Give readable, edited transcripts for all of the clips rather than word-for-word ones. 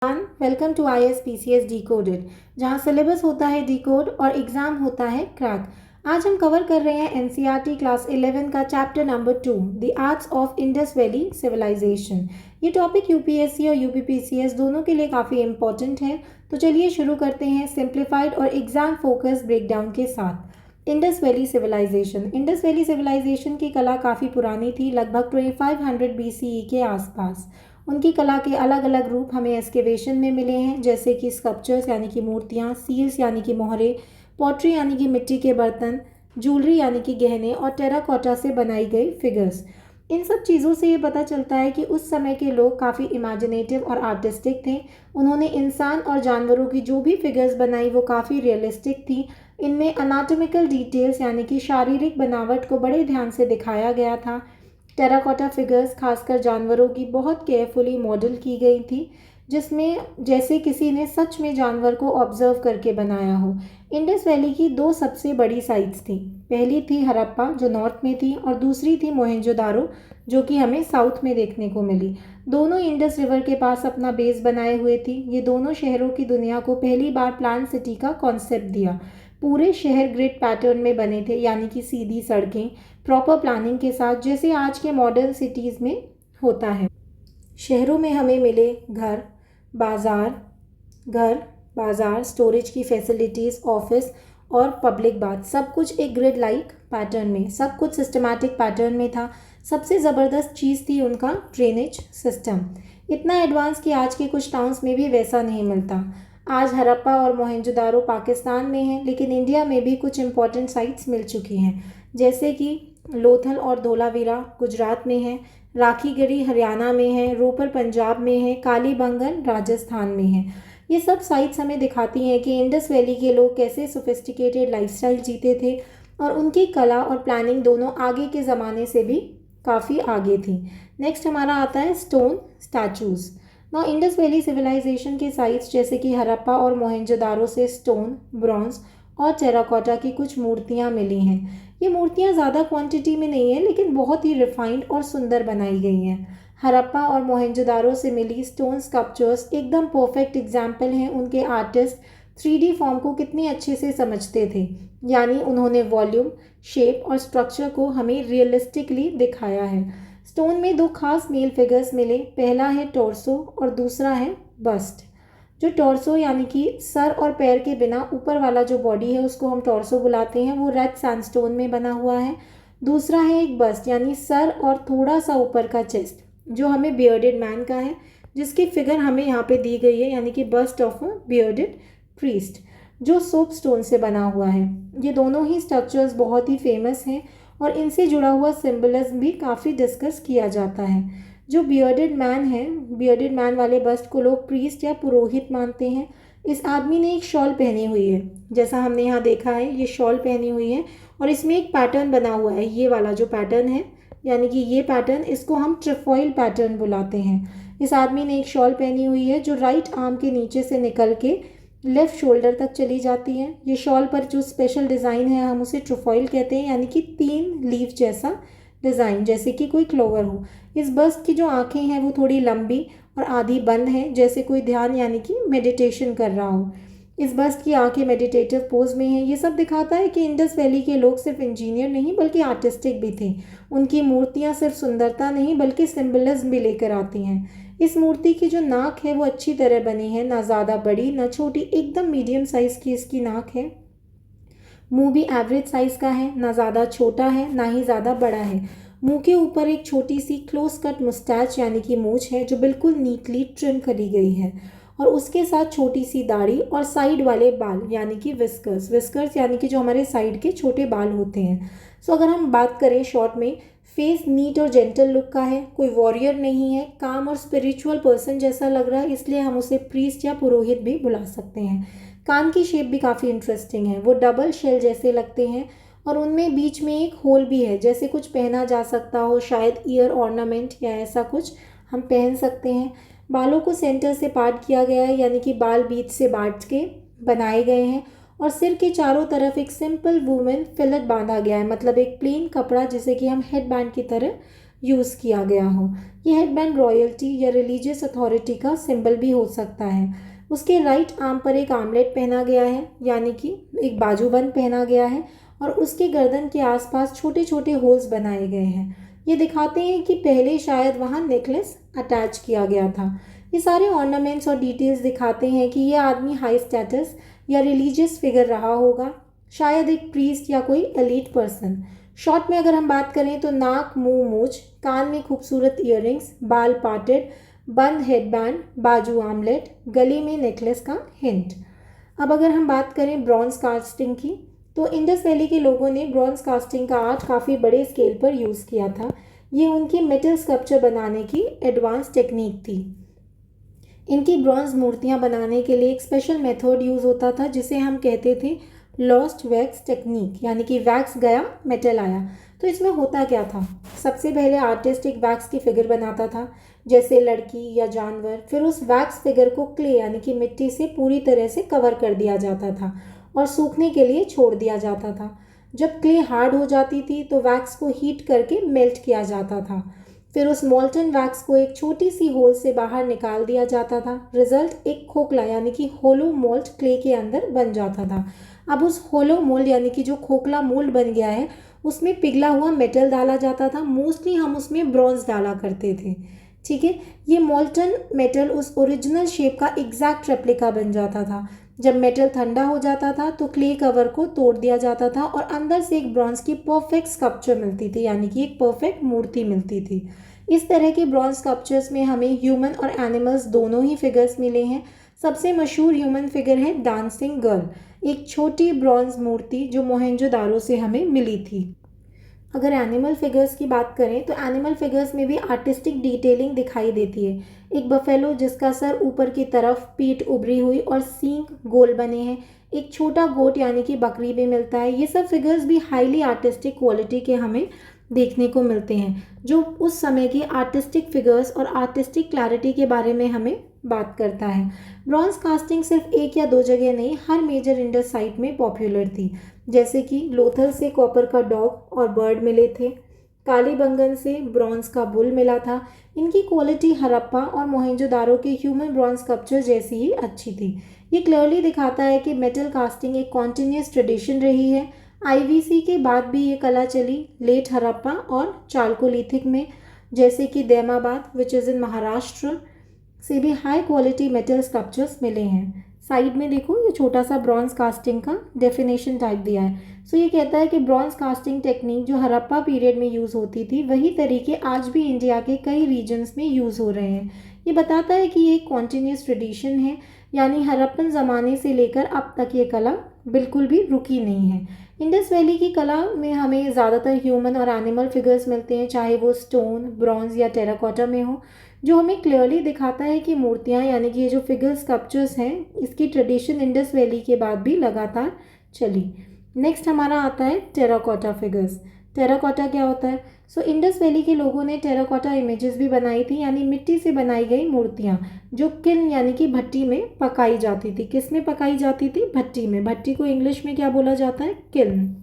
Welcome to ISPCS decoded, जहाँ syllabus होता है डिकोड और एग्ज़ाम होता है क्रैक। आज हम कवर कर रहे हैं NCERT क्लास 11 का chapter number 2, the arts of Indus valley civilisation. ये टॉपिक UPSC और UPPCS दोनों के लिए काफ़ी इंपॉर्टेंट है। तो चलिए शुरू करते हैं सिंप्लीफाइड और एग्ज़ाम फोकस ब्रेकडाउन के साथ। इंडस वैली सिविलाइजेशन की कला काफ़ी पुरानी थी, लगभग 2500 BCE के आसपास। उनकी कला के अलग अलग रूप हमें एक्सकेवेशन में मिले हैं, जैसे कि स्कल्पचर्स यानी कि मूर्तियाँ, सील्स यानी कि मोहरे, पॉटरी यानी कि मिट्टी के बर्तन, ज्वेलरी यानी कि गहने और टेराकोटा से बनाई गई फिगर्स। इन सब चीज़ों से ये पता चलता है कि उस समय के लोग काफ़ी इमेजिनेटिव और आर्टिस्टिक थे। उन्होंने इंसान और जानवरों की जो भी फिगर्स बनाई वो काफ़ी रियलिस्टिक थी। इनमें अनाटॉमिकल डिटेल्स यानी कि शारीरिक बनावट को बड़े ध्यान से दिखाया गया था। टेराकोटा फिगर्स खासकर जानवरों की बहुत केयरफुली मॉडल की गई थी, जिसमें जैसे किसी ने सच में जानवर को ऑब्जर्व करके बनाया हो। इंडस वैली की दो सबसे बड़ी साइट्स थी। पहली थी हड़प्पा जो नॉर्थ में थी, और दूसरी थी मोहेंजोदारो जो कि हमें साउथ में देखने को मिली। दोनों इंडस रिवर के पास अपना बेस बनाए हुए थी। ये दोनों शहरों की दुनिया को पहली बार प्लान सिटी का कॉन्सेप्ट दिया। पूरे शहर ग्रिड पैटर्न में बने थे, यानी कि सीधी सड़कें प्रॉपर प्लानिंग के साथ, जैसे आज के मॉडर्न सिटीज़ में होता है। शहरों में हमें मिले बाज़ार घर बाज़ार, स्टोरेज की फैसिलिटीज़, ऑफिस और पब्लिक बाथ, सब कुछ एक ग्रिड लाइक पैटर्न में, सब कुछ सिस्टमैटिक पैटर्न में था। सबसे ज़बरदस्त चीज़ थी उनका ड्रेनेज सिस्टम। इतना एडवांस कि आज के कुछ टाउन्स में भी वैसा नहीं मिलता। आज हड़प्पा और मोहेंजोदारो पाकिस्तान में हैं, लेकिन इंडिया में भी कुछ इंपॉर्टेंट साइट्स मिल चुकी हैं, जैसे कि लोथल और धोलावीरा गुजरात में है, राखीगढ़ी हरियाणा में है, रोपर पंजाब में है, कालीबंगन राजस्थान में है। ये सब साइट्स हमें दिखाती हैं कि इंडस वैली के लोग कैसे सोफिस्टिकेटेड लाइफस्टाइल जीते थे, और उनकी कला और प्लानिंग दोनों आगे के ज़माने से भी काफ़ी आगे थी। नेक्स्ट हमारा आता है स्टोन स्टैचूज़। ना इंडस वैली सिविलाइजेशन के साइट्स जैसे कि हड़प्पा और मोहेंजोदारो से स्टोन, ब्रॉन्ज और टेराकोटा की कुछ मूर्तियाँ मिली हैं। ये मूर्तियाँ ज़्यादा क्वांटिटी में नहीं है, लेकिन बहुत ही रिफाइंड और सुंदर बनाई गई हैं। हड़प्पा और मोहेंजोदारो से मिली स्टोन स्कल्पचर्स एकदम परफेक्ट एग्जाम्पल हैं उनके आर्टिस्ट 3D फॉर्म को कितने अच्छे से समझते थे। यानी उन्होंने वॉल्यूम, शेप और स्ट्रक्चर को हमें रियलिस्टिकली दिखाया है। स्टोन में दो खास मेल फिगर्स मिले, पहला है टॉर्सो और दूसरा है बस्ट। जो टॉर्सो यानी कि सर और पैर के बिना ऊपर वाला जो बॉडी है उसको हम टॉर्सो बुलाते हैं, वो रेड सैंडस्टोन में बना हुआ है। दूसरा है एक बस्ट यानी सर और थोड़ा सा ऊपर का चेस्ट, जो हमें बियर्डेड मैन का है, जिसकी फिगर हमें यहाँ पे दी गई है, यानी कि bust of a bearded priest, जो सोप स्टोन से बना हुआ है। ये दोनों ही स्ट्रक्चर्स बहुत ही फेमस हैं और इनसे जुड़ा हुआ सिंबलिज्म भी काफ़ी डिस्कस किया जाता है। जो बियर्डेड मैन है, बियर्डेड मैन वाले बस्ट को लोग प्रीस्ट या पुरोहित मानते हैं। इस आदमी ने एक शॉल पहनी हुई है, जैसा हमने यहाँ देखा है, ये शॉल पहनी हुई है और इसमें एक पैटर्न बना हुआ है। ये वाला जो पैटर्न है, यानी कि ये पैटर्न, इसको हम ट्रिफॉइल पैटर्न बुलाते हैं। इस आदमी ने एक शॉल पहनी हुई है जो राइट आर्म के नीचे से निकल के लेफ़्ट शोल्डर तक चली जाती है। ये शॉल पर जो स्पेशल डिज़ाइन है हम उसे ट्रिफॉइल कहते हैं, यानी कि 3 लीफ जैसा डिज़ाइन, जैसे कि कोई क्लोवर हो। इस बस्ट की जो आंखें हैं वो थोड़ी लंबी और आधी बंद हैं, जैसे कोई ध्यान यानी कि मेडिटेशन कर रहा हो। इस बस्ट की आंखें मेडिटेटिव पोज में हैं। ये सब दिखाता है कि इंडस वैली के लोग सिर्फ इंजीनियर नहीं बल्कि आर्टिस्टिक भी थे। उनकी मूर्तियाँ सिर्फ सुंदरता नहीं बल्कि सिंबलिज्म भी लेकर आती हैं। इस मूर्ति की जो नाक है वो अच्छी तरह बनी है, ना ज़्यादा बड़ी ना छोटी, एकदम मीडियम साइज़ की इसकी नाक है। मुंह भी एवरेज साइज़ का है, ना ज़्यादा छोटा है ना ही ज़्यादा बड़ा है। मुंह के ऊपर एक छोटी सी क्लोज कट मुस्टैच यानी कि मूंछ है, जो बिल्कुल नीटली ट्रिम करी गई है, और उसके साथ छोटी सी दाढ़ी और साइड वाले बाल यानी कि विस्कर्स यानी कि जो हमारे साइड के छोटे बाल होते हैं। सो अगर हम बात करें शॉर्ट में, फेस नीट और जेंटल लुक का है, कोई वॉरियर नहीं है, काम और स्पिरिचुअल पर्सन जैसा लग रहा है, इसलिए हम उसे प्रीस्ट या पुरोहित भी बुला सकते हैं। कान की शेप भी काफ़ी इंटरेस्टिंग है, वो डबल शेल जैसे लगते हैं और उनमें बीच में एक होल भी है, जैसे कुछ पहना जा सकता हो, शायद ईयर ऑर्नामेंट या ऐसा कुछ हम पहन सकते हैं। बालों को सेंटर से पार्ट किया गया है, यानी कि बाल बीच से बांट के बनाए गए हैं, और सिर के चारों तरफ एक सिंपल वुमेन फिलेट बांधा गया है, मतलब एक प्लेन कपड़ा जिसे कि हम हेड बैंड की तरह यूज़ किया गया हो। ये हेडबैंड रॉयल्टी या रिलीजियस अथॉरिटी का सिंबल भी हो सकता है। उसके राइट आर्म पर एक आर्मलेट पहना गया है, यानी कि एक बाजूबंद पहना गया है, और उसके गर्दन के आसपास छोटे छोटे होल्स बनाए गए हैं। ये दिखाते हैं कि पहले शायद वहाँ नेकलेस अटैच किया गया था। ये सारे ऑर्नामेंट्स और डिटेल्स दिखाते हैं कि ये आदमी हाई स्टेटस या रिलीजियस फिगर रहा होगा, शायद एक प्रीस्ट या कोई एलीट पर्सन। शॉर्ट में अगर हम बात करें तो नाक, मुंह, मूछ, कान में खूबसूरत ईयररिंग्स, बाल पार्टेड, बंद हेडबैंड, बाजू आमलेट, गले में नेकलेस का हिंट। अब अगर हम बात करें ब्रॉन्ज कास्टिंग की, तो इंडस वैली के लोगों ने ब्रॉन्ज कास्टिंग का आर्ट काफ़ी बड़े स्केल पर यूज़ किया था। ये उनकी मेटल स्कल्पचर बनाने की एडवांस टेक्निक थी। इनकी ब्रॉन्ज मूर्तियां बनाने के लिए एक स्पेशल मेथड यूज़ होता था जिसे हम कहते थे लॉस्ट वैक्स टेक्निक, यानी कि वैक्स गया मेटल आया। तो इसमें होता क्या था, सबसे पहले आर्टिस्ट एक वैक्स की फिगर बनाता था, जैसे लड़की या जानवर। फिर उस वैक्स फिगर को क्ले यानी कि मिट्टी से पूरी तरह से कवर कर दिया जाता था और सूखने के लिए छोड़ दिया जाता था। जब क्ले हार्ड हो जाती थी तो वैक्स को हीट करके मेल्ट किया जाता था। फिर उस मोल्टन वैक्स को एक छोटी सी होल से बाहर निकाल दिया जाता था। रिजल्ट एक खोखला यानी कि होलो मोल्ड क्ले के अंदर बन जाता था। अब उस होलो मोल्ड यानी कि जो खोखला मोल्ड बन गया है उसमें पिघला हुआ मेटल डाला जाता था। मोस्टली हम उसमें ब्रॉन्ज डाला करते थे। ठीक है, ये मोल्टन मेटल उस ओरिजिनल शेप का एग्जैक्ट रेप्लिका बन जाता था। जब मेटल ठंडा हो जाता था तो क्ले कवर को तोड़ दिया जाता था और अंदर से एक ब्रॉन्ज की परफेक्ट स्कल्पचर मिलती थी, यानी कि एक परफेक्ट मूर्ति मिलती थी। इस तरह के ब्रॉन्ज स्कल्पचर्स में हमें ह्यूमन और एनिमल्स दोनों ही फिगर्स मिले हैं। सबसे मशहूर ह्यूमन फिगर है डांसिंग गर्ल, एक छोटी ब्रॉन्ज मूर्ति जो मोहनजोदारो से हमें मिली थी। अगर एनिमल फिगर्स की बात करें तो एनिमल फिगर्स में भी आर्टिस्टिक डिटेलिंग दिखाई देती है। एक बफेलो जिसका सर ऊपर की तरफ, पीठ उभरी हुई और सींग गोल बने हैं। एक छोटा गोट यानी कि बकरी भी मिलता है। ये सब फिगर्स भी हाईली आर्टिस्टिक क्वालिटी के हमें देखने को मिलते हैं, जो उस समय की आर्टिस्टिक फिगर्स और आर्टिस्टिक क्लैरिटी के बारे में हमें बात करता है। ब्रॉन्ज कास्टिंग सिर्फ एक या दो जगह नहीं, हर मेजर इंडस साइट में पॉपुलर थी। जैसे कि लोथल से कॉपर का डॉग और बर्ड मिले थे, कालीबंगन से ब्रॉन्ज का बुल मिला था। इनकी क्वालिटी हड़प्पा और मोहनजोदारो के ह्यूमन ब्रॉन्ज स्कल्पचर जैसी ही अच्छी थी। ये क्लियरली दिखाता है कि मेटल कास्टिंग एक कॉन्टिन्यूस ट्रेडिशन रही है। आईवीसी के बाद भी ये कला चली लेट हड़प्पा और चालकोलिथिक में, जैसे कि Daimabad which is in Maharashtra से भी हाई क्वालिटी मेटल स्कल्पचर्स मिले हैं। साइड में देखो ये छोटा सा ब्रॉन्ज कास्टिंग का डेफिनेशन टाइप दिया है। सो ये कहता है कि ब्रॉन्ज कास्टिंग टेक्निक जो हड़प्पा पीरियड में यूज़ होती थी वही तरीके आज भी इंडिया के कई रीजन्स में यूज़ हो रहे हैं। ये बताता है कि ये एक कॉन्टीन्यूस ट्रेडिशन है, यानी हड़प्पन ज़माने से लेकर अब तक ये कला बिल्कुल भी रुकी नहीं है। इंडस वैली की कला में हमें ज़्यादातर ह्यूमन और एनिमल फिगर्स मिलते हैं, चाहे वो स्टोन, ब्रॉन्ज या टेराकोटा में हो, जो हमें क्लियरली दिखाता है कि मूर्तियाँ यानी कि ये जो फिगर स्कल्पचर्स हैं इसकी ट्रेडिशन इंडस वैली के बाद भी लगातार चली। नेक्स्ट हमारा आता है टेराकोटा फिगर्स। टेराकोटा क्या होता है? सो इंडस वैली के लोगों ने टेराकोटा इमेजेस भी बनाई थी, यानी मिट्टी से बनाई गई मूर्तियाँ जो किल्न यानी कि भट्टी में पकाई जाती थी। किस में पकाई जाती थी? भट्टी में। भट्टी को इंग्लिश में क्या बोला जाता है? किल्न।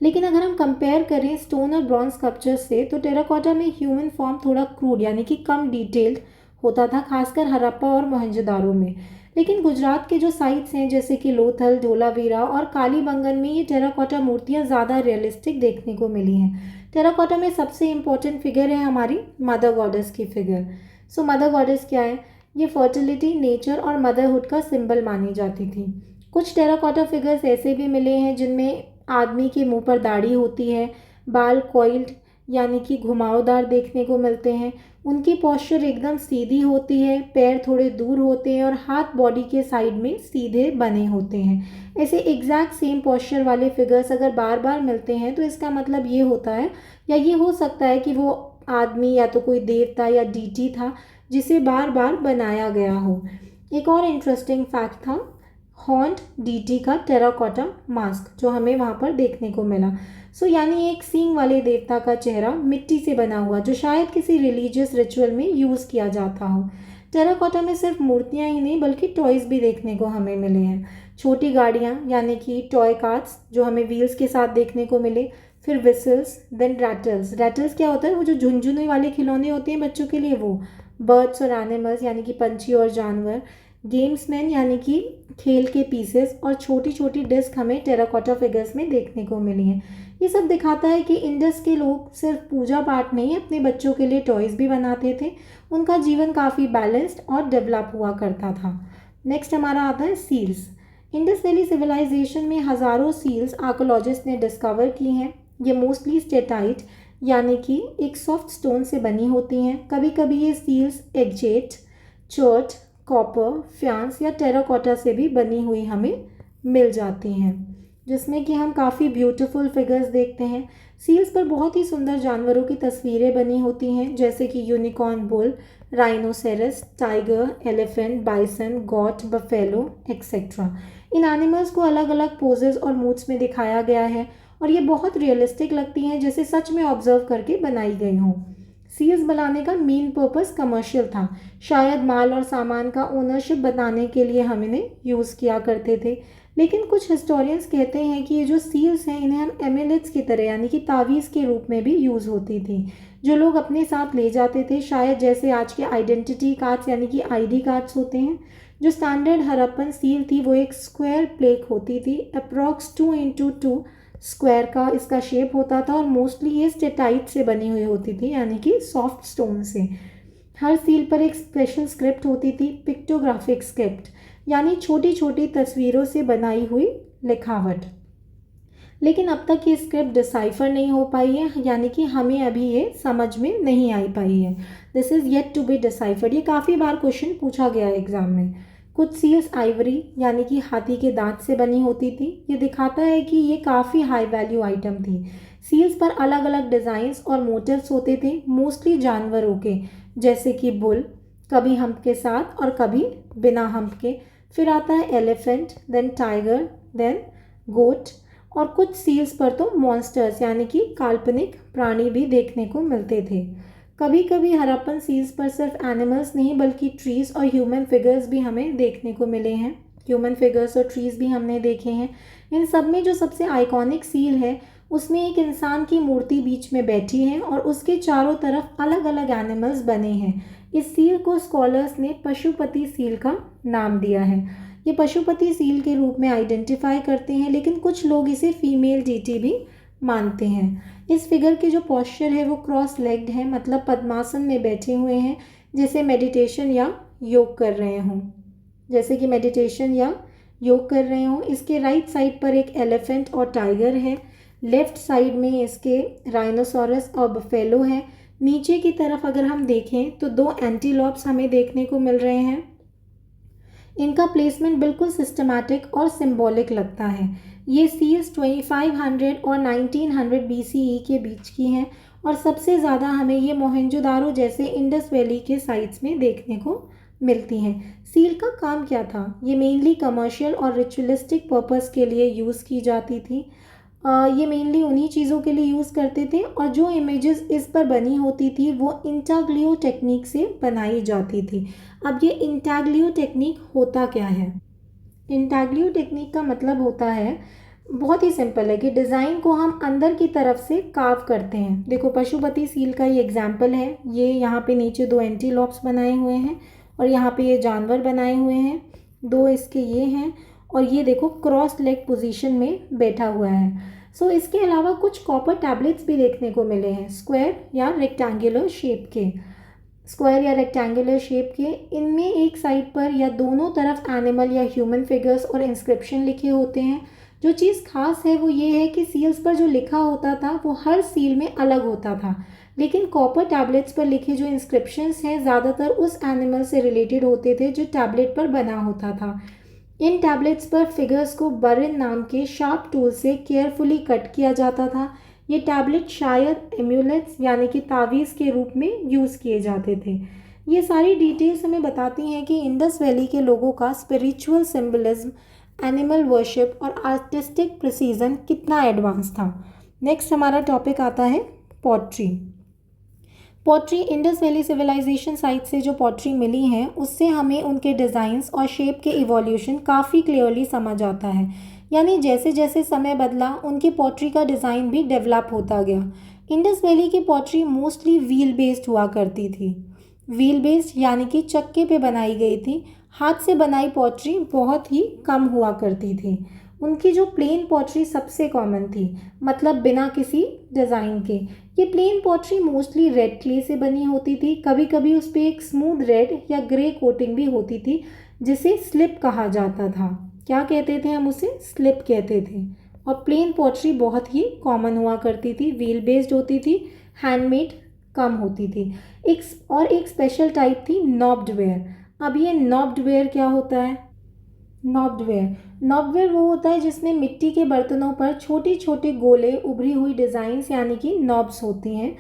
लेकिन अगर हम कंपेयर करें स्टोन और ब्रॉन्ज स्कल्पचर से तो टेराकोटा में ह्यूमन फॉर्म थोड़ा क्रूड यानी कि कम डिटेल्ड होता था, खासकर हड़प्पा और मोहनजोदारो में। लेकिन गुजरात के जो साइट्स हैं जैसे कि लोथल, धोलावीरा और कालीबंगन में ये टेराकोटा मूर्तियाँ ज़्यादा रियलिस्टिक देखने को मिली हैं। टेराकोटा में सबसे इम्पोर्टेंट फिगर है हमारी मदर गॉडेस की फिगर। सो मदर गॉडेस क्या है? ये फर्टिलिटी, नेचर और मदरहुड का सिंबल मानी जाती थी। कुछ टेराकोटा फिगर्स ऐसे भी मिले हैं जिनमें आदमी के मुंह पर दाढ़ी होती है, बाल कॉइल्ड यानी कि घुमावदार देखने को मिलते हैं, उनकी पोस्चर एकदम सीधी होती है, पैर थोड़े दूर होते हैं और हाथ बॉडी के साइड में सीधे बने होते हैं। ऐसे एग्जैक्ट सेम पोस्चर वाले फिगर्स अगर बार बार मिलते हैं तो इसका मतलब ये होता है या ये हो सकता है कि वो आदमी या तो कोई देवता या डीटी था जिसे बार बार बनाया गया हो। एक और इंटरेस्टिंग फैक्ट था हॉन्ट डीटी का टेराकोटा मास्क जो हमें वहाँ पर देखने को मिला। सो यानी एक सींग वाले देवता का चेहरा मिट्टी से बना हुआ जो शायद किसी रिलीजियस रिचुअल में यूज़ किया जाता हो। टेराकोटा में सिर्फ मूर्तियाँ ही नहीं बल्कि टॉयज़ भी देखने को हमें मिले हैं। छोटी गाड़ियाँ यानी कि टॉय कार्स जो हमें व्हील्स के साथ देखने को मिले, फिर विसल्स, देन रैटल्स। रैटल्स क्या होता है? वो जो झुनझुने वाले खिलौने होते हैं बच्चों के लिए, वो। बर्ड्स और एनिमल्स यानी कि पंछी और जानवर। गेम्समैन यानी कि खेल के पीसेस, और छोटी छोटी डिस्क हमें टेराकोटा फिगर्स में देखने को मिली हैं। ये सब दिखाता है कि इंडस के लोग सिर्फ पूजा पाठ नहीं, अपने बच्चों के लिए टॉयज़ भी बनाते थे। उनका जीवन काफ़ी बैलेंस्ड और डेवलप हुआ करता था। नेक्स्ट हमारा आता है सील्स। इंडस वैली सिविलाइजेशन में हज़ारों सील्स आर्कोलॉजिस्ट ने डिस्कवर की हैं। ये मोस्टली स्टेटाइट यानी कि एक सॉफ्ट स्टोन से बनी होती हैं। कभी कभी ये सील्स एग्जेट, चर्ट, कॉपर, फ्यांस या टेराकोटा से भी बनी हुई हमें मिल जाती हैं, जिसमें कि हम काफ़ी ब्यूटीफुल फिगर्स देखते हैं। सील्स पर बहुत ही सुंदर जानवरों की तस्वीरें बनी होती हैं, जैसे कि unicorn, bull, rhinoceros, tiger, elephant, bison, goat, buffalo etcetera. इन एनिमल्स को अलग अलग पोजेज और मूड्स में दिखाया गया है और ये बहुत रियलिस्टिक लगती हैं, जैसे सच में ऑब्जर्व करके बनाई गई हों। सील्स बनाने का मेन पर्पस कमर्शियल था। शायद माल और सामान का ओनरशिप बताने के लिए हम इन्हें यूज़ किया करते थे। लेकिन कुछ हिस्टोरियंस कहते हैं कि ये जो सील्स हैं, इन्हें हम एमुलेट्स की तरह यानी कि तावीज़ के रूप में भी यूज़ होती थी, जो लोग अपने साथ ले जाते थे। शायद जैसे आज के आइडेंटिटी कार्ड्स यानी कि आईडी कार्ड्स होते हैं। जो स्टैंडर्ड हड़प्पन सील थी वो एक स्क्वायर प्लेक होती थी, अप्रॉक्स 2x2 स्क्वायर का इसका शेप होता था, और मोस्टली ये स्टेटाइट से बनी हुई होती थी यानी कि सॉफ्ट स्टोन से। हर सील पर एक स्पेशल स्क्रिप्ट होती थी, पिक्टोग्राफिक स्क्रिप्ट यानी छोटी छोटी तस्वीरों से बनाई हुई लिखावट। लेकिन अब तक ये स्क्रिप्ट डिसाइफर नहीं हो पाई है, यानी कि हमें अभी ये समझ में नहीं आई पाई है। This is yet to be deciphered. ये काफ़ी बार क्वेश्चन पूछा गया है एग्जाम में। कुछ सील्स आइवरी यानी कि हाथी के दांत से बनी होती थी। ये दिखाता है कि ये काफ़ी हाई वैल्यू आइटम थी। सील्स पर अलग अलग डिज़ाइंस और मोटिव्स होते थे, मोस्टली जानवरों के, जैसे कि बुल, कभी हम्प के साथ और कभी बिना हम्प के। फिर आता है एलिफेंट, देन टाइगर, देन गोट, और कुछ सील्स पर तो मॉन्स्टर्स यानी कि काल्पनिक प्राणी भी देखने को मिलते थे। कभी कभी हड़प्पन सील्स पर सिर्फ एनिमल्स नहीं बल्कि ट्रीज और ह्यूमन फिगर्स भी हमें देखने को मिले हैं। ह्यूमन फिगर्स और ट्रीज भी हमने देखे हैं। इन सब में जो सबसे आइकॉनिक सील है उसमें एक इंसान की मूर्ति बीच में बैठी है और उसके चारों तरफ अलग अलग एनिमल्स बने हैं। इस सील को स्कॉलर्स ने पशुपति सील का नाम दिया है। ये पशुपति सील के रूप में आइडेंटिफाई करते हैं, लेकिन कुछ लोग इसे फीमेल डीटी भी मानते हैं। इस फिगर के जो पोस्चर है वो क्रॉस लेग्ड है, मतलब पद्मासन में बैठे हुए हैं, जैसे मेडिटेशन या योग कर रहे हों। जैसे कि मेडिटेशन या योग कर रहे हों। इसके राइट साइड पर एक एलिफेंट और टाइगर है। लेफ्ट साइड में इसके राइनोसोरस और बफेलो है। नीचे की तरफ अगर हम देखें तो दो एंटीलॉप्स हमें देखने को मिल रहे हैं। इनका प्लेसमेंट बिल्कुल सिस्टमैटिक और सिंबॉलिक लगता है। ये सील्स 2500 और 1900 BCE के बीच की हैं और सबसे ज़्यादा हमें ये मोहनजोदारो जैसे इंडस वैली के साइट्स में देखने को मिलती हैं। सील का काम क्या था? ये मेनली कमर्शियल और रिचुअलिस्टिक पर्पस के लिए यूज़ की जाती थी। ये मेनली उन्हीं चीज़ों के लिए यूज़ करते थे, और जो इमेजेस इस पर बनी होती थी वो इंटाग्लियो टेक्निक से बनाई जाती थी। अब ये इंटाग्लियो टेक्निक होता क्या है? इंटाग्लियो टेक्निक का मतलब होता है, बहुत ही सिंपल है, कि डिज़ाइन को हम अंदर की तरफ से कार्व करते हैं। देखो पशुपति सील का ये एग्जाम्पल है। ये यहाँ पे नीचे दो एंटीलॉप्स बनाए हुए हैं और यहाँ पे ये जानवर बनाए हुए हैं, दो इसके ये हैं, और ये देखो क्रॉस लेग पोजीशन में बैठा हुआ है। इसके अलावा कुछ कॉपर टैबलेट्स भी देखने को मिले हैं, स्क्वायर या रेक्टेंगुलर शेप के। इनमें एक साइड पर या दोनों तरफ एनिमल या ह्यूमन फिगर्स और इंस्क्रिप्शन लिखे होते हैं। जो चीज़ खास है वो ये है कि सील्स पर जो लिखा होता था वो हर सील में अलग होता था, लेकिन कॉपर टैबलेट्स पर लिखे जो इंस्क्रिप्शंस हैं ज़्यादातर उस एनिमल से रिलेटेड होते थे जो टैबलेट पर बना होता था। इन टैबलेट्स पर फिगर्स को बरिन नाम के शार्प टूल से केयरफुली कट किया जाता था। ये टैबलेट शायद एम्यूलेट्स यानी कि तावीज़ के रूप में यूज़ किए जाते थे। ये सारी डिटेल्स हमें बताती हैं कि इंडस वैली के लोगों का स्पिरिचुअल सिंबलिज्म, एनिमल वर्शिप और आर्टिस्टिक प्रिसीजन कितना एडवांस था। नेक्स्ट हमारा टॉपिक आता है pottery. Pottery Indus valley civilisation site से जो पॉटरी मिली हैं उससे हमें उनके डिज़ाइंस और शेप के इवोल्यूशन काफ़ी क्लियरली समझ आता है। यानी जैसे जैसे समय बदला उनकी पॉटरी का डिज़ाइन भी डेवलप होता गया। इंडस वैली की पॉटरी मोस्टली व्हील बेस्ड हुआ करती थी। व्हील बेस्ड यानी कि चक्के पे बनाई गई थी। हाथ से बनाई पॉटरी बहुत ही कम हुआ करती थी। उनकी जो प्लेन पॉटरी सबसे कॉमन थी, मतलब बिना किसी डिज़ाइन के। ये plain pottery mostly red clay से बनी होती थी। कभी कभी उस पर एक स्मूथ रेड या ग्रे कोटिंग भी होती थी जिसे स्लिप कहा जाता था। क्या कहते थे हम उसे? स्लिप कहते थे। और प्लेन पॉटरी बहुत ही कॉमन हुआ करती थी, व्हील बेस्ड होती थी, हैंडमेड कम होती थी। एक स्पेशल टाइप थी नॉब्ड वेयर। अब ये नॉब्ड वेयर क्या होता है? नॉब्डवेयर वो होता है जिसमें मिट्टी के बर्तनों पर छोटे छोटे गोले उभरी हुई डिज़ाइंस यानी कि नॉब्स होती हैं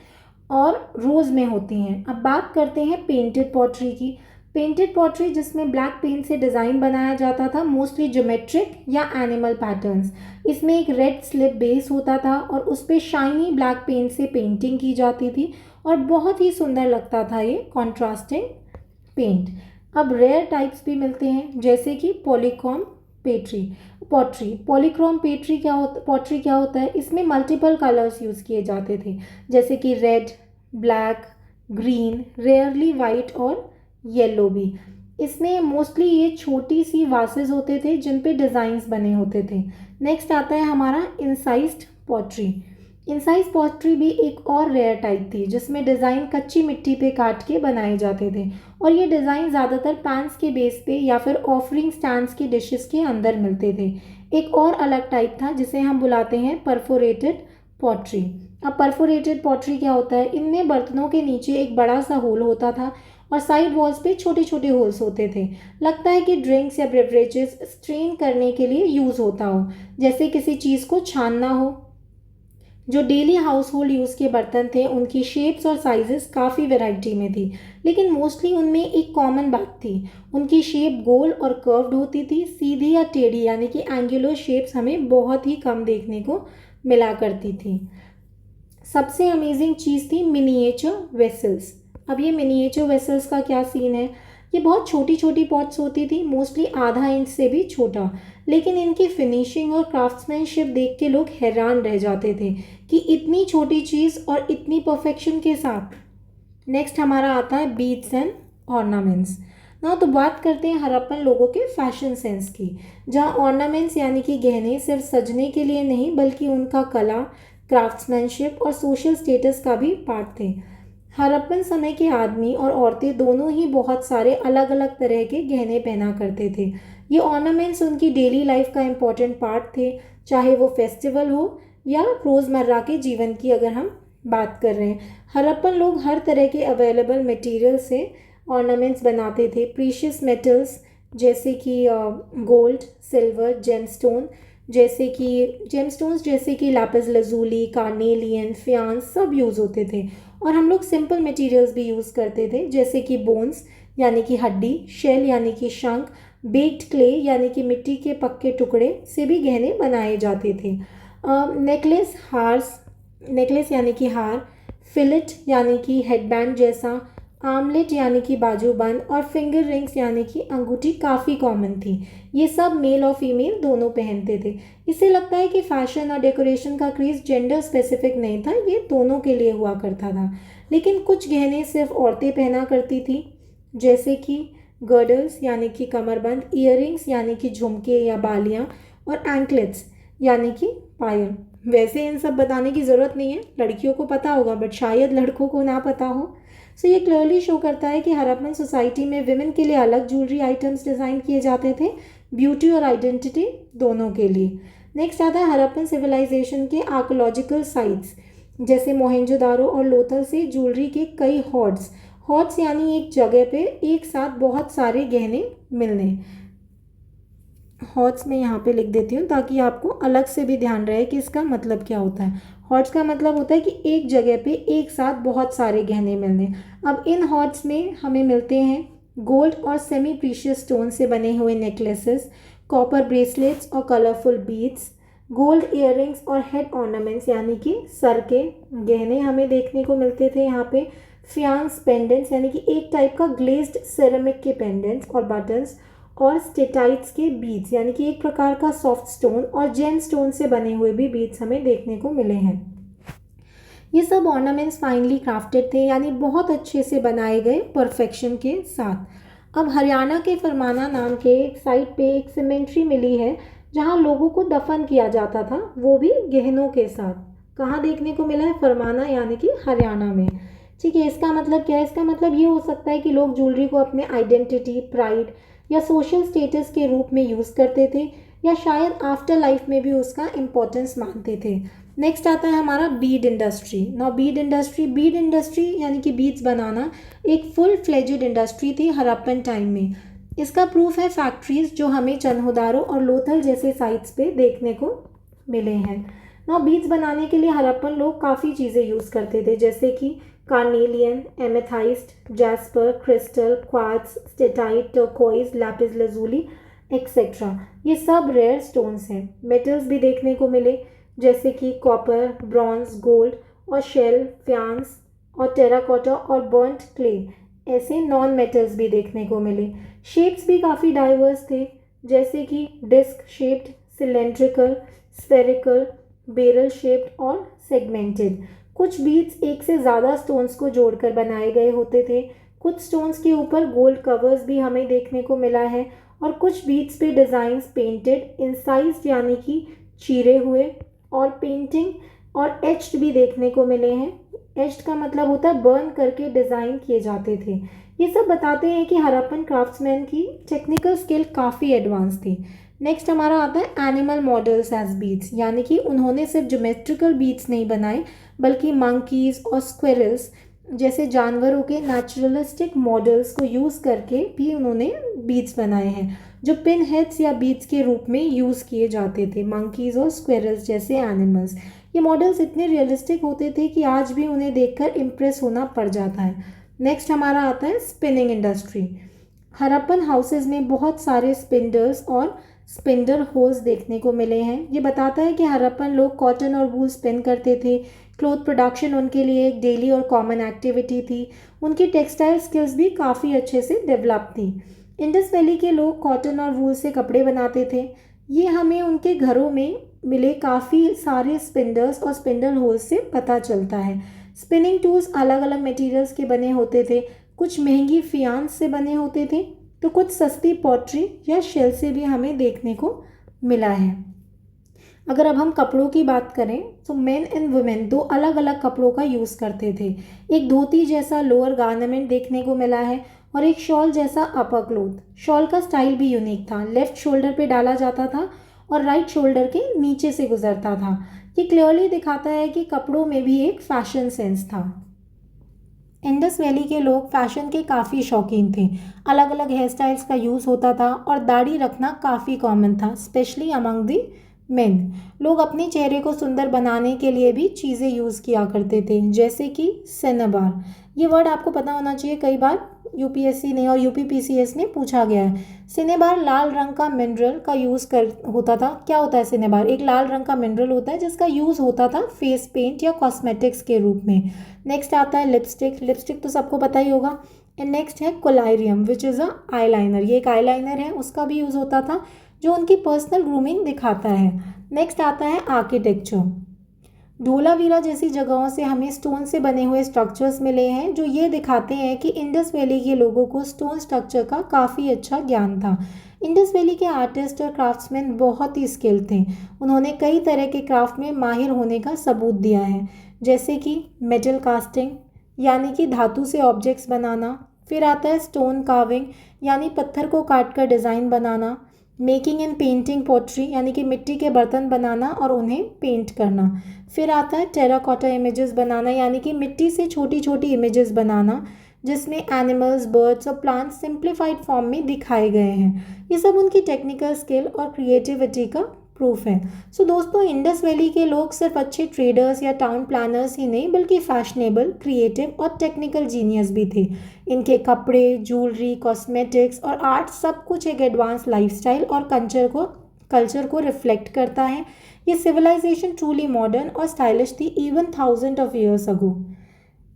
और रोज़ में होती हैं। अब बात करते हैं पेंटेड पॉटरी की। पेंटेड पॉटरी जिसमें ब्लैक पेंट से डिज़ाइन बनाया जाता था, मोस्टली ज्योमेट्रिक या एनिमल पैटर्न्स। इसमें एक रेड स्लिप बेस होता था और उस पर शाइनी ब्लैक पेंट से पेंटिंग की जाती थी और बहुत ही सुंदर लगता था ये कॉन्ट्रास्टिंग पेंट। अब रेयर टाइप्स भी मिलते हैं जैसे कि पॉलीक्रॉम पॉटरी। पॉटरी क्या होता है? इसमें मल्टीपल कलर्स यूज़ किए जाते थे जैसे कि red, black, green, rarely white और येलो भी। इसमें मोस्टली ये छोटी सी वासेस होते थे जिन पे डिज़ाइंस बने होते थे। नेक्स्ट आता है हमारा इंसाइज्ड पॉटरी। इंसाइज पॉटरी भी एक और रेयर टाइप थी जिसमें डिज़ाइन कच्ची मिट्टी पे काट के बनाए जाते थे और ये डिज़ाइन ज़्यादातर पैन्स के बेस पे या फिर ऑफरिंग स्टैंड्स की डिशेस के अंदर मिलते थे। एक और अलग टाइप था जिसे हम बुलाते हैं परफोरेटेड पॉटरी। अब परफोरेटेड पॉटरी क्या होता है? इनमें बर्तनों के नीचे एक बड़ा सा होल होता था और साइड वॉल्स पे छोटे छोटे होल्स होते थे। लगता है कि ड्रिंक्स या बेवरेजेस स्ट्रेन करने के लिए यूज़ होता हो, जैसे किसी चीज़ को छानना हो। जो डेली हाउस होल्ड यूज़ के बर्तन थे उनकी शेप्स और साइजेस काफ़ी वैरायटी में थी, लेकिन मोस्टली उनमें एक कॉमन बात थी, उनकी शेप गोल और कर्व्ड होती थी। सीधी या टेढ़ी यानी कि एंगुलर शेप्स हमें बहुत ही कम देखने को मिला करती थी। सबसे अमेजिंग चीज़ थी मिनिएचर वेसल्स। अब ये मिनिएचर वेसल्स का क्या सीन है? ये बहुत छोटी छोटी पॉट्स होती थी, मोस्टली आधा इंच से भी छोटा, लेकिन इनकी फिनिशिंग और क्राफ्ट्समैनशिप देख के लोग हैरान रह जाते थे कि इतनी छोटी चीज़ और इतनी परफेक्शन के साथ। नेक्स्ट हमारा आता है बीड्स एंड ऑर्नामेंट्स। ना तो बात करते हैं हड़प्पन लोगों के फैशन सेंस की, जहाँ ऑर्नामेंट्स यानी कि गहने सिर्फ सजने के लिए नहीं बल्कि उनका कला, क्राफ्ट्समैनशिप और सोशल स्टेटस का भी पार्ट थे। हड़प्पन समय के आदमी और औरतें दोनों ही बहुत सारे अलग अलग तरह के गहने पहना करते थे। ये ऑर्नामेंट्स उनकी डेली लाइफ का इम्पोर्टेंट पार्ट थे, चाहे वो फेस्टिवल हो या रोज़मर्रा के जीवन की अगर हम बात कर रहे हैं। हड़प्पन लोग हर तरह के अवेलेबल मटेरियल से ऑर्नामेंट्स बनाते थे। प्रीशियस मेटल्स जैसे कि गोल्ड, सिल्वर, जेमस्टोन्स जैसे कि लापिस लजूली, कार्नेलियन, फियांस सब यूज़ होते थे। और हम लोग सिंपल मटेरियल्स भी यूज़ करते थे जैसे कि बोन्स यानी कि हड्डी, शेल यानी कि शंख, बेक्ड क्ले यानी कि मिट्टी के पक्के टुकड़े से भी गहने बनाए जाते थे। नेकलेस यानी कि हार, फिलेट यानी कि हेडबैंड जैसा, आर्मलेट यानी कि बाजूबंद और फिंगर रिंग्स यानी कि अंगूठी काफ़ी कॉमन थी। ये सब मेल और फीमेल दोनों पहनते थे। इससे लगता है कि फैशन और डेकोरेशन का क्रेज़ जेंडर स्पेसिफिक नहीं था, ये दोनों के लिए हुआ करता था। लेकिन कुछ गहने सिर्फ औरतें पहना करती थी जैसे कि गर्डल्स यानी कि कमरबंद, ईयरिंग्स यानी कि झुमके या बालियाँ और एंकलेट्स यानी कि पायल। वैसे इन सब बताने की ज़रूरत नहीं है, लड़कियों को पता होगा बट शायद लड़कों को ना पता हो। सो ये क्लियरली शो करता है कि हड़प्पन सोसाइटी में विमेन के लिए अलग ज्वेलरी आइटम्स डिज़ाइन किए जाते थे, ब्यूटी और आइडेंटिटी दोनों के लिए। नेक्स्ट आता है हड़प्पन सिविलाइजेशन के आर्कोलॉजिकल साइट्स जैसे मोहेंजोदारो और लोथल से ज्वेलरी के कई हॉर्ड्स यानी एक जगह पे एक साथ बहुत सारे गहने मिलने। हॉर्ड्स में यहाँ पे लिख देती हूँ ताकि आपको अलग से भी ध्यान रहे कि इसका मतलब क्या होता है। हॉर्ड्स का मतलब होता है कि एक जगह पे एक साथ बहुत सारे गहने मिलने। अब इन हॉर्ड्स में हमें मिलते हैं गोल्ड और सेमी प्रीशियस स्टोन से बने हुए नेकलेसेस, कॉपर ब्रेसलेट्स और कलरफुल बीड्स, गोल्ड इयररिंग्स और हेड ऑर्नामेंट्स यानी कि सर के गहने हमें देखने को मिलते थे यहाँ पे, फियांस पेंडेंट्स यानी कि एक टाइप का ग्लेज्ड सेरेमिक के पेंडेंट्स और बटन्स, और स्टेटाइट्स के बीड्स यानी कि एक प्रकार का सॉफ्ट स्टोन और जेम स्टोन से बने हुए भी बीड्स हमें देखने को मिले हैं। ये सब ऑर्नामेंट्स फाइनली क्राफ्टेड थे यानी बहुत अच्छे से बनाए गए परफेक्शन के साथ। अब हरियाणा के फरमाना नाम के एक साइट पे एक सिमेंट्री मिली है जहाँ लोगों को दफन किया जाता था, वो भी गहनों के साथ। कहाँ देखने को मिला है? फरमाना यानी कि हरियाणा में। ठीक है, इसका मतलब क्या है? इसका मतलब ये हो सकता है कि लोग ज्वेलरी को अपने आइडेंटिटी, प्राइड या सोशल स्टेटस के रूप में यूज़ करते थे, या शायद आफ्टर लाइफ में भी उसका इम्पोर्टेंस मानते थे। नेक्स्ट आता है हमारा बीड इंडस्ट्री। बीड इंडस्ट्री यानी कि बीड्स बनाना एक फुल फ्लेजेड इंडस्ट्री थी हड़प्पन टाइम में। इसका प्रूफ है फैक्ट्रीज जो हमें चन्होदारो और लोथल जैसे साइट्स पे देखने को मिले हैं। बीड्स बनाने के लिए हड़प्पन लोग काफ़ी चीज़ें यूज़ करते थे, जैसे कि carnelian, amethyst, jasper, crystal, quartz, steatite, turquoise, lapis lazuli etcetera. ये सब रेयर स्टोन्स हैं। मेटल्स भी देखने को मिले, जैसे कि कॉपर, ब्रॉन्ज, गोल्ड और शेल, फ्यांस और टेराकोटा और बर्न्ट क्ले, ऐसे नॉन मेटल्स भी देखने को मिले। शेप्स भी काफ़ी डाइवर्स थे, जैसे कि disc shaped, cylindrical, spherical, barrel shaped और सेगमेंटेड। कुछ बीड्स एक से ज़्यादा स्टोन्स को जोड़कर बनाए गए होते थे। कुछ स्टोन्स के ऊपर गोल्ड कवर्स भी हमें देखने को मिला है, और कुछ बीड्स पे डिज़ाइंस पेंटेड, इंसाइज्ड यानी कि चीरे हुए, और पेंटिंग और एच्ड भी देखने को मिले हैं। एच्ड का मतलब होता है बर्न करके डिज़ाइन किए जाते थे। ये सब बताते हैं कि हड़प्पन क्राफ्ट्समैन की टेक्निकल स्किल काफ़ी एडवांस थी। नेक्स्ट हमारा आता है एनिमल मॉडल्स एज बीड्स, यानी कि उन्होंने सिर्फ ज्योमेट्रिकल बीड्स नहीं बनाए, बल्कि मंकीज़ और स्क्विरल्स जैसे जानवरों के नेचुरलिस्टिक मॉडल्स को यूज़ करके भी उन्होंने बीड्स बनाए हैं, जो पिन हेड्स या बीड्स के रूप में यूज़ किए जाते थे। मंकीज़ और स्क्विरल्स जैसे एनिमल्स, ये मॉडल्स इतने रियलिस्टिक होते थे कि आज भी उन्हें देखकर इम्प्रेस होना पड़ जाता है। नेक्स्ट हमारा आता है स्पिनिंग इंडस्ट्री। हड़प्पन हाउसेज में बहुत सारे स्पिंडर्स और स्पिंडल होल्स देखने को मिले हैं। ये बताता है कि हड़प्पन लोग कॉटन और वूल स्पिन करते थे। क्लॉथ प्रोडक्शन उनके लिए एक डेली और कॉमन एक्टिविटी थी। उनकी टेक्सटाइल स्किल्स भी काफ़ी अच्छे से डेवलप थी। इंडस वैली के लोग कॉटन और वूल से कपड़े बनाते थे। ये हमें उनके घरों में मिले काफ़ी सारे स्पिंडर्स और स्पिंडल होल्स से पता चलता है। स्पिनिंग टूल्स अलग अलग मटेरियल्स के बने होते थे। कुछ महंगी फियांस से बने होते थे, तो कुछ सस्ती पॉटरी या शेल से भी हमें देखने को मिला है। अगर अब हम कपड़ों की बात करें तो मेन एंड वुमेन दो अलग अलग कपड़ों का यूज़ करते थे। एक धोती जैसा लोअर गारमेंट देखने को मिला है, और एक शॉल जैसा अपर क्लोथ। शॉल का स्टाइल भी यूनिक था, लेफ्ट शोल्डर पे डाला जाता था और राइट शोल्डर के नीचे से गुजरता था। ये क्लियरली दिखाता है कि कपड़ों में भी एक फैशन सेंस था। इंडस वैली के लोग फैशन के काफ़ी शौकीन थे। अलग अलग हेयर स्टाइल्स का यूज़ होता था और दाढ़ी रखना काफ़ी कॉमन था, स्पेशली अमंग दी मेन। लोग अपने चेहरे को सुंदर बनाने के लिए भी चीज़ें यूज़ किया करते थे, जैसे कि सिनेबार। ये वर्ड आपको पता होना चाहिए, कई बार यूपीएससी ने और यूपीपीसीएस ने पूछा गया है। सिनेबार लाल रंग का मिनरल का यूज़ कर होता था। क्या होता है सिनेबार? एक लाल रंग का मिनरल होता है जिसका यूज़ होता था फेस पेंट या कॉस्मेटिक्स के रूप में। नेक्स्ट आता है लिपस्टिक। लिपस्टिक तो सबको पता ही होगा। एंड नेक्स्ट है कोलाइरियम विच इज़ अ आईलाइनर। ये एक आईलाइनर है, उसका भी यूज़ होता था, जो उनकी पर्सनल ग्रूमिंग दिखाता है। नेक्स्ट आता है आर्किटेक्चर। धोलावीरा जैसी जगहों से हमें स्टोन से बने हुए स्ट्रक्चर्स मिले हैं, जो ये दिखाते हैं कि इंडस वैली के लोगों को स्टोन स्ट्रक्चर का काफ़ी अच्छा ज्ञान था। इंडस वैली के आर्टिस्ट और क्राफ्ट्समैन बहुत ही स्किल्ड थे। उन्होंने कई तरह के क्राफ्ट में माहिर होने का सबूत दिया है, जैसे कि मेटल कास्टिंग यानी कि धातु से ऑब्जेक्ट्स बनाना। फिर आता है स्टोन कार्विंग यानी पत्थर को काट कर design banana. Making and painting pottery यानी कि मिट्टी के बर्तन बनाना और उन्हें पेंट करना। फिर आता है टेराकोटा इमेजेस बनाना यानी कि मिट्टी से छोटी छोटी इमेजेस बनाना, जिसमें एनिमल्स, बर्ड्स और प्लांट्स सिंप्लीफाइड फॉर्म में दिखाए गए हैं। ये सब उनकी टेक्निकल स्किल और क्रिएटिविटी का प्रूफ है। सो दोस्तों, इंडस वैली के लोग सिर्फ अच्छे ट्रेडर्स या टाउन प्लानर्स ही नहीं, बल्कि फैशनेबल, क्रिएटिव और टेक्निकल जीनियस भी थे। इनके कपड़े, ज्वेलरी, कॉस्मेटिक्स और आर्ट सब कुछ एक एडवांस लाइफस्टाइल और कल्चर को रिफ्लेक्ट करता है। ये सिविलाइजेशन ट्रूली मॉडर्न और स्टाइलिश थी even thousand of years ago.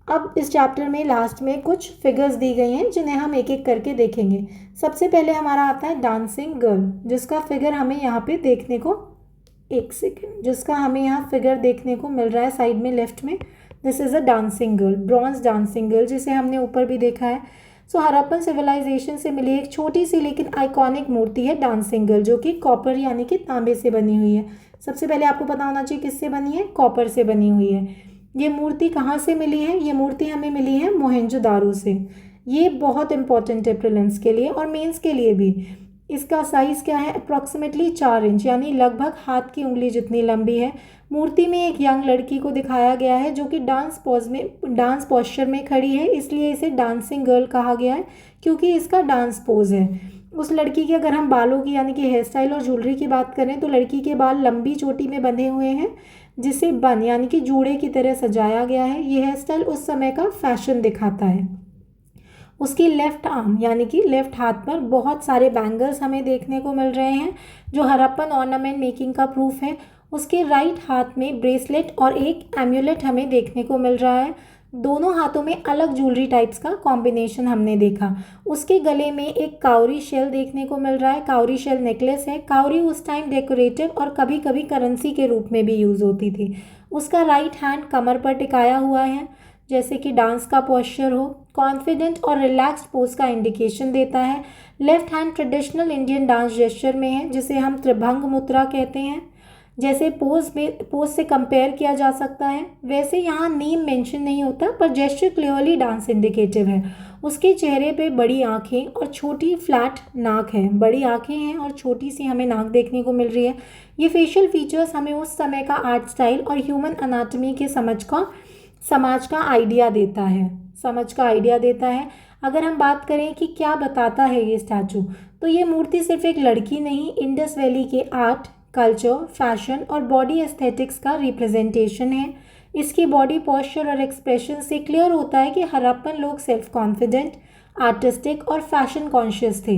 अब इस चैप्टर में लास्ट में कुछ फिगर्स दी गई हैं जिन्हें हम एक एक करके देखेंगे। सबसे पहले हमारा आता है डांसिंग गर्ल, जिसका फिगर हमें यहाँ पे देखने को, एक सेकेंड, जिसका हमें यहाँ फिगर देखने को मिल रहा है साइड में लेफ्ट में। This is a dancing girl, bronze dancing girl, जिसे हमने ऊपर भी देखा है। सो हड़प्पन सिविलाइजेशन से मिली एक छोटी सी लेकिन आइकॉनिक मूर्ति है डांसिंग गर्ल, जो कि कॉपर यानी कि तांबे से बनी हुई है। सबसे पहले आपको पता होना चाहिए किससे बनी है, कॉपर से बनी हुई है। ये मूर्ति कहाँ से मिली है, ये मूर्ति हमें मिली है मोहनजोदारो से। ये बहुत इंपॉर्टेंट है प्रीलिम्स के लिए और मेंस के लिए भी। इसका साइज़ क्या है, अप्रॉक्सीमेटली 4 इंच यानी लगभग हाथ की उंगली जितनी लंबी है। मूर्ति में एक यंग लड़की को दिखाया गया है जो कि डांस पोस्चर में खड़ी है, इसलिए इसे डांसिंग गर्ल कहा गया है क्योंकि इसका डांस पोज है। उस लड़की के अगर हम बालों की यानी कि हेयर स्टाइल और ज्वेलरी की बात करें तो लड़की के बाल लंबी चोटी में बंधे हुए हैं, जिसे बन यानी कि जूड़े की तरह सजाया गया है। ये हेयर स्टाइल उस समय का फैशन दिखाता है। उसकी लेफ्ट आर्म यानी कि लेफ्ट हाथ पर बहुत सारे बैंगल्स हमें देखने को मिल रहे हैं जो हड़प्पन ऑर्नामेंट मेकिंग का प्रूफ है। उसके राइट हाथ में ब्रेसलेट और एक एम्यूलेट हमें देखने को मिल रहा है। दोनों हाथों में अलग ज्वेलरी टाइप्स का कॉम्बिनेशन हमने देखा। उसके गले में एक काउरी शेल देखने को मिल रहा है, काउरी शेल नेकलेस है। काउरी उस टाइम डेकोरेटिव और कभी कभी करेंसी के रूप में भी यूज़ होती थी। उसका राइट हैंड कमर पर टिकाया हुआ है जैसे कि डांस का पोस्चर हो, कॉन्फिडेंट और रिलैक्स्ड पोज का इंडिकेशन देता है। Left hand traditional Indian dance gesture में है जिसे हम त्रिभंग मुद्रा कहते हैं। जैसे पोज से कंपेयर किया जा सकता है, वैसे यहाँ नेम मेंशन नहीं होता पर जेस्चर क्लियरली डांस इंडिकेटिव है। उसके चेहरे पे बड़ी आँखें और छोटी फ्लैट नाक है, बड़ी आँखें हैं और छोटी सी हमें नाक देखने को मिल रही है। ये फेशियल फीचर्स हमें उस समय का आर्ट स्टाइल और ह्यूमन अनाटमी के समाज का आइडिया देता है। अगर हम बात करें कि क्या बताता है ये स्टैचू, तो ये मूर्ति सिर्फ एक लड़की नहीं, इंडस वैली के आर्ट, कल्चर, फैशन और बॉडी एस्थेटिक्स का रिप्रेजेंटेशन है। इसकी बॉडी पोस्चर और एक्सप्रेशन से क्लियर होता है कि हड़प्पन लोग सेल्फ कॉन्फिडेंट, आर्टिस्टिक और फैशन कॉन्शियस थे।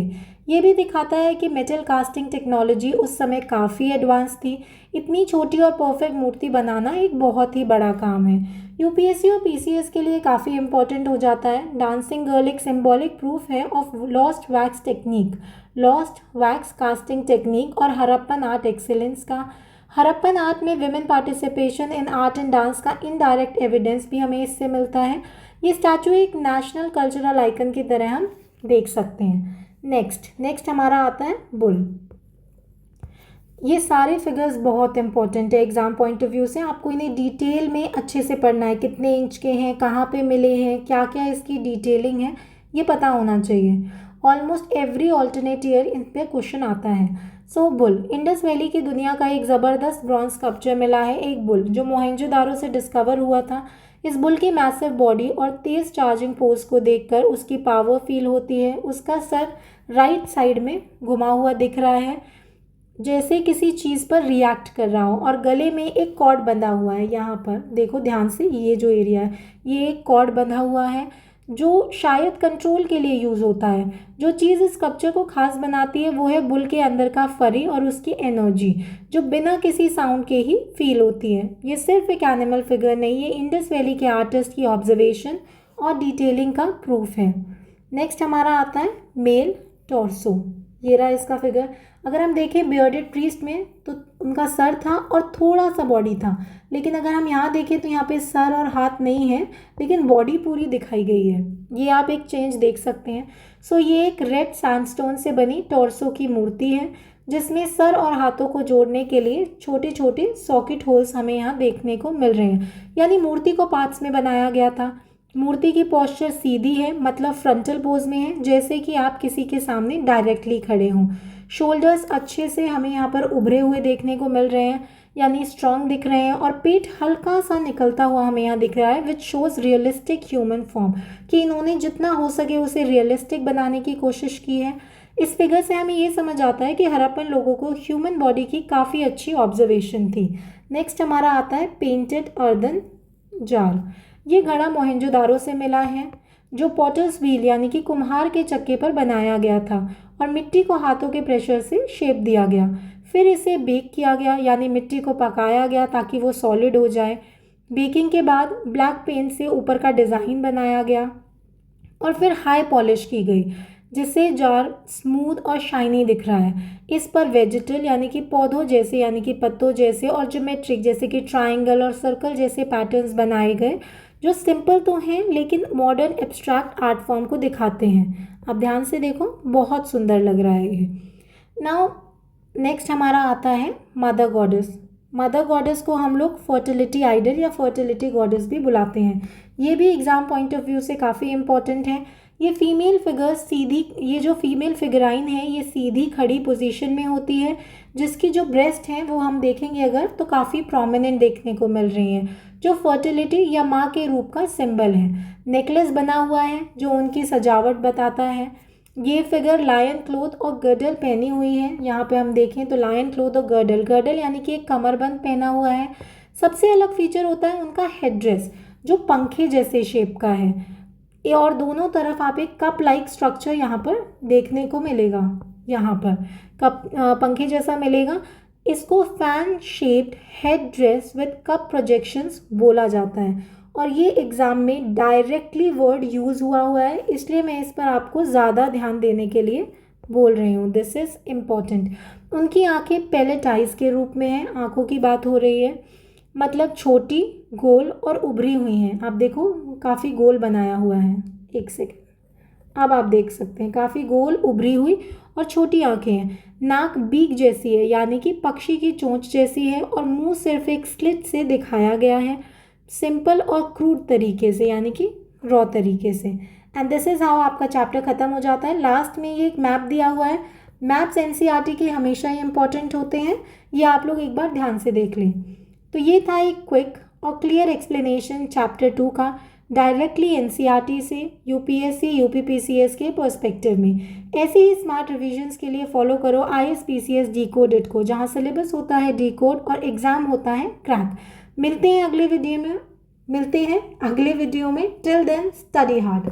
ये भी दिखाता है कि मेटल कास्टिंग टेक्नोलॉजी उस समय काफ़ी एडवांस थी। इतनी छोटी और परफेक्ट मूर्ति बनाना एक बहुत ही बड़ा काम है। यूपीएससी और पीसीएस के लिए काफ़ी इंपॉर्टेंट हो जाता है। डांसिंग गर्ल एक सिंबॉलिक प्रूफ है of lost wax casting technique और हड़प्पन आर्ट एक्सीलेंस का। हड़प्पन आर्ट में women participation in art and dance का इनडायरेक्ट एविडेंस भी हमें इससे मिलता है। ये स्टैचू एक नेशनल कल्चरल आइकन की तरह हम देख सकते हैं। नेक्स्ट हमारा आता है बुल। ये सारे फिगर्स बहुत इंपॉर्टेंट है एग्जाम पॉइंट ऑफ व्यू से। आपको इन्हें डिटेल में अच्छे से पढ़ना है, कितने इंच के हैं, कहाँ पे मिले हैं, क्या क्या इसकी डिटेलिंग है, ये पता होना चाहिए। Almost every alternate year in पे क्वेश्चन आता है। सो बुल, इंडस वैली की दुनिया का एक ज़बरदस्त ब्रॉन्ज स्कल्पचर मिला है, एक बुल जो मोहनजोदारो से डिस्कवर हुआ था। इस बुल की मैसिव बॉडी और तेज़ चार्जिंग पोज को देखकर उसकी पावर फील होती है। उसका सर राइट साइड में घुमा हुआ दिख रहा है जैसे किसी चीज़ पर रिएक्ट कर रहा हो, और गले में एक कॉर्ड बंधा हुआ है। यहाँ पर देखो ध्यान से, ये जो एरिया है ये एक कॉर्ड बंधा हुआ है जो शायद कंट्रोल के लिए यूज़ होता है। जो चीज़ इस स्कल्पचर को खास बनाती है वो है बुल के अंदर का फरी और उसकी एनर्जी जो बिना किसी साउंड के ही फील होती है। ये सिर्फ एक एनिमल फिगर नहीं, ये इंडस वैली के आर्टिस्ट की ऑब्जर्वेशन और डिटेलिंग का प्रूफ है। नेक्स्ट हमारा आता है मेल टॉर्सो। ये रहा इसका फिगर। अगर हम देखें बियर्डेड प्रीस्ट में तो उनका सर था और थोड़ा सा बॉडी था, लेकिन अगर हम यहाँ देखें तो यहाँ पे सर और हाथ नहीं है लेकिन बॉडी पूरी दिखाई गई है। ये आप एक चेंज देख सकते हैं। सो ये एक रेड सैंडस्टोन से बनी टॉर्सो की मूर्ति है जिसमें सर और हाथों को जोड़ने के लिए छोटे छोटे सॉकेट होल्स हमें यहाँ देखने को मिल रहे हैं, यानी मूर्ति को पार्ट्स में बनाया गया था। मूर्ति की पोस्चर सीधी है, मतलब फ्रंटल पोज में है, जैसे कि आप किसी के सामने डायरेक्टली खड़े हों। शोल्डर्स अच्छे से हमें यहाँ पर उभरे हुए देखने को मिल रहे हैं, यानी स्ट्रांग दिख रहे हैं, और पेट हल्का सा निकलता हुआ हमें यहाँ दिख रहा है, which shows realistic human form, कि इन्होंने जितना हो सके उसे रियलिस्टिक बनाने की कोशिश की है। इस फिगर से हमें ये समझ आता है कि हड़प्पन लोगों को ह्यूमन बॉडी की काफ़ी अच्छी ऑब्जर्वेशन थी। नेक्स्ट हमारा आता है पेंटेड अर्दन जार। ये घड़ा मोहनजोदारो से मिला है जो पॉटर्स व्हील यानी कि कुम्हार के चक्के पर बनाया गया था और मिट्टी को हाथों के प्रेशर से शेप दिया गया। फिर इसे बेक किया गया यानी मिट्टी को पकाया गया ताकि वो सॉलिड हो जाए। बेकिंग के बाद ब्लैक पेंट से ऊपर का डिज़ाइन बनाया गया और फिर हाई पॉलिश की गई, जिससे जार स्मूथ और शाइनी दिख रहा है। इस पर वेजिटल यानी कि पौधों जैसे यानी कि पत्तों जैसे और ज्योमेट्रिक जैसे कि ट्रायंगल और सर्कल जैसे पैटर्न्स बनाए गए, जो सिंपल तो हैं लेकिन मॉडर्न एब्स्ट्रैक्ट आर्ट फॉर्म को दिखाते हैं। आप ध्यान से देखो, बहुत सुंदर लग रहा है ये। नाउ नेक्स्ट हमारा आता है मदर गॉडेस। मदर गॉडेस को हम लोग फर्टिलिटी आइडल या फर्टिलिटी गॉडेस भी बुलाते हैं। ये भी एग्जाम पॉइंट ऑफ व्यू से काफ़ी इंपॉर्टेंट है। ये फीमेल फिगर सीधी, ये जो फीमेल फिगराइन है ये सीधी खड़ी पोजीशन में होती है, जिसकी जो ब्रेस्ट हैं वो हम देखेंगे अगर तो काफ़ी प्रोमिनेंट देखने को मिल रही हैं, जो फर्टिलिटी या माँ के रूप का सिंबल है। नेकलेस बना हुआ है जो उनकी सजावट बताता है। ये फिगर लायन क्लोथ और गर्डल पहनी हुई है। यहाँ पे हम देखें तो लायन क्लोथ और गर्डल, गर्डल यानी कि एक कमरबंद पहना हुआ है। सबसे अलग फीचर होता है उनका हेड ड्रेस, जो पंखे जैसे शेप का है। ये और दोनों तरफ आप एक कप लाइक स्ट्रक्चर यहाँ पर देखने को मिलेगा। यहाँ पर कप पंखे जैसा मिलेगा। इसको fan shaped head dress with cup projections बोला जाता है और ये एग्ज़ाम में डायरेक्टली वर्ड यूज़ हुआ है, इसलिए मैं इस पर आपको ज़्यादा ध्यान देने के लिए बोल रही हूँ। This is important. उनकी आंखें पैलेट आइज के रूप में हैं, आंखों की बात हो रही है, मतलब छोटी, गोल और उभरी हुई हैं। आप देखो काफ़ी गोल बनाया हुआ है। एक सेकेंड, अब आप देख सकते हैं काफ़ी गोल, उभरी हुई और छोटी आंखें हैं। नाक बीक जैसी है यानी कि पक्षी की चोंच जैसी है और मुंह सिर्फ एक स्लिट से दिखाया गया है, सिंपल और क्रूड तरीके से यानी कि रॉ तरीके से। एंड दिस इज़ हाउ आपका चैप्टर ख़त्म हो जाता है। लास्ट में ये एक मैप दिया हुआ है। मैप्स एनसीईआरटी के हमेशा ही इंपॉर्टेंट होते हैं, ये आप लोग एक बार ध्यान से देख लें। तो ये था एक क्विक और क्लियर एक्सप्लेनेशन चैप्टर 2 का, डायरेक्टली एनसीईआरटी से यूपीएससी यूपीपीसीएस के पर्सपेक्टिव में। ऐसे ही स्मार्ट रिविजन्स के लिए फॉलो करो ISPCS Decoded को, जहाँ सिलेबस होता है डिकोड और एग्ज़ाम होता है क्रैक। मिलते हैं अगले वीडियो में। Till then study hard.